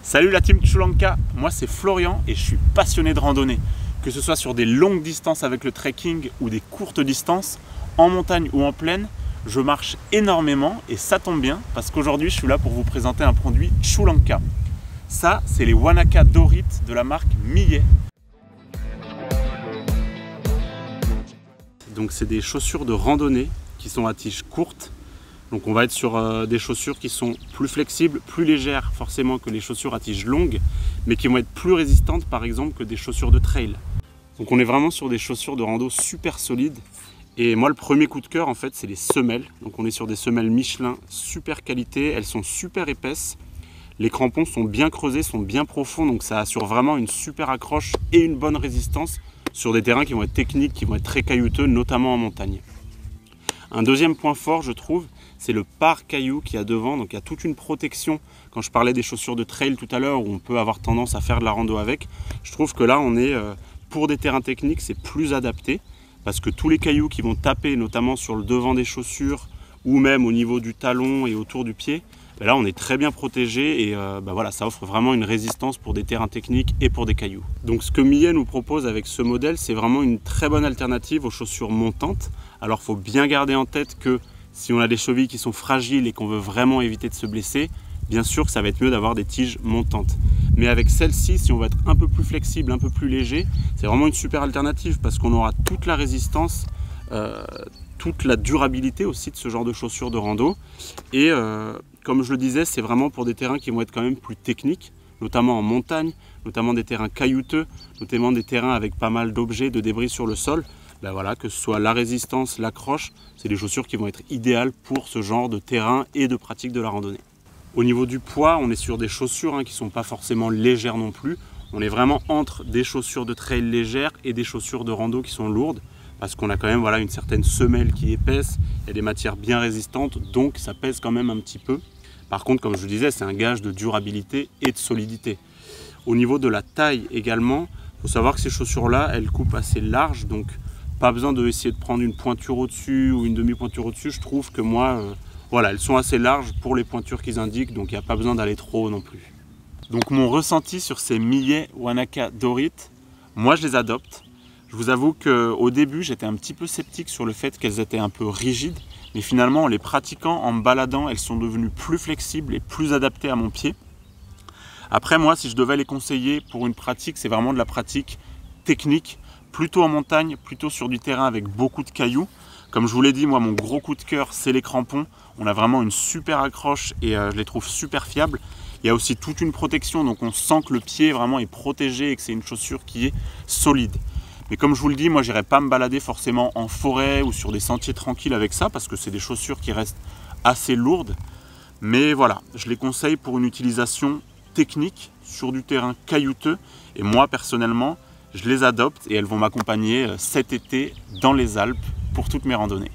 Salut la team Choulanka, moi c'est Florian et je suis passionné de randonnée. Que ce soit sur des longues distances avec le trekking ou des courtes distances, en montagne ou en plaine, je marche énormément et ça tombe bien parce qu'aujourd'hui je suis là pour vous présenter un produit Choulanka. Ça, c'est les Wanaka Dorites de la marque Millet. Donc c'est des chaussures de randonnée qui sont à tige courte. Donc on va être sur des chaussures qui sont plus flexibles, plus légères forcément que les chaussures à tige longue, mais qui vont être plus résistantes par exemple que des chaussures de trail. Donc on est vraiment sur des chaussures de rando super solides. Et moi le premier coup de cœur en fait c'est les semelles. Donc on est sur des semelles Michelin super qualité, elles sont super épaisses. Les crampons sont bien creusés, sont bien profonds, donc ça assure vraiment une super accroche et une bonne résistance sur des terrains qui vont être techniques, qui vont être très caillouteux, notamment en montagne. Un deuxième point fort, je trouve, c'est le pare-caillou qu'il y a devant. Donc il y a toute une protection. Quand je parlais des chaussures de trail tout à l'heure, où on peut avoir tendance à faire de la rando avec, je trouve que là, on est pour des terrains techniques, c'est plus adapté. Parce que tous les cailloux qui vont taper, notamment sur le devant des chaussures, ou même au niveau du talon et autour du pied, là, on est très bien protégé et voilà, ça offre vraiment une résistance pour des terrains techniques et pour des cailloux. Donc ce que Millet nous propose avec ce modèle, c'est vraiment une très bonne alternative aux chaussures montantes. Alors il faut bien garder en tête que si on a des chevilles qui sont fragiles et qu'on veut vraiment éviter de se blesser, bien sûr que ça va être mieux d'avoir des tiges montantes. Mais avec celle-ci, si on veut être un peu plus flexible, un peu plus léger, c'est vraiment une super alternative parce qu'on aura toute la résistance, toute la durabilité aussi de ce genre de chaussures de rando. Et comme je le disais, c'est vraiment pour des terrains qui vont être quand même plus techniques, notamment en montagne, notamment des terrains caillouteux, notamment des terrains avec pas mal d'objets, de débris sur le sol. Ben voilà, que ce soit la résistance, l'accroche, c'est des chaussures qui vont être idéales pour ce genre de terrain et de pratique de la randonnée. Au niveau du poids, on est sur des chaussures qui ne sont pas forcément légères non plus. On est vraiment entre des chaussures de trail légères et des chaussures de rando qui sont lourdes. Parce qu'on a quand même une certaine semelle qui est épaisse, il y a des matières bien résistantes, donc ça pèse quand même un petit peu. Par contre, comme je vous disais, c'est un gage de durabilité et de solidité. Au niveau de la taille également, il faut savoir que ces chaussures-là, elles coupent assez large, donc pas besoin d'essayer de prendre une pointure au-dessus ou une demi-pointure au-dessus. Je trouve que moi, voilà, elles sont assez larges pour les pointures qu'ils indiquent, donc il n'y a pas besoin d'aller trop haut non plus. Donc mon ressenti sur ces Millet Wanaka Dorites, moi je les adopte. Je vous avoue qu'au début, j'étais un petit peu sceptique sur le fait qu'elles étaient un peu rigides, mais finalement, en les pratiquant, en me baladant, elles sont devenues plus flexibles et plus adaptées à mon pied. Après, moi, si je devais les conseiller pour une pratique, c'est vraiment de la pratique technique, plutôt en montagne, plutôt sur du terrain avec beaucoup de cailloux. Comme je vous l'ai dit, moi, mon gros coup de cœur, c'est les crampons. On a vraiment une super accroche et je les trouve super fiables. Il y a aussi toute une protection, donc on sent que le pied vraiment est protégé et que c'est une chaussure qui est solide. Mais comme je vous le dis, moi j'irai pas me balader forcément en forêt ou sur des sentiers tranquilles avec ça parce que c'est des chaussures qui restent assez lourdes. Mais voilà, je les conseille pour une utilisation technique sur du terrain caillouteux. Et moi personnellement, je les adopte et elles vont m'accompagner cet été dans les Alpes pour toutes mes randonnées.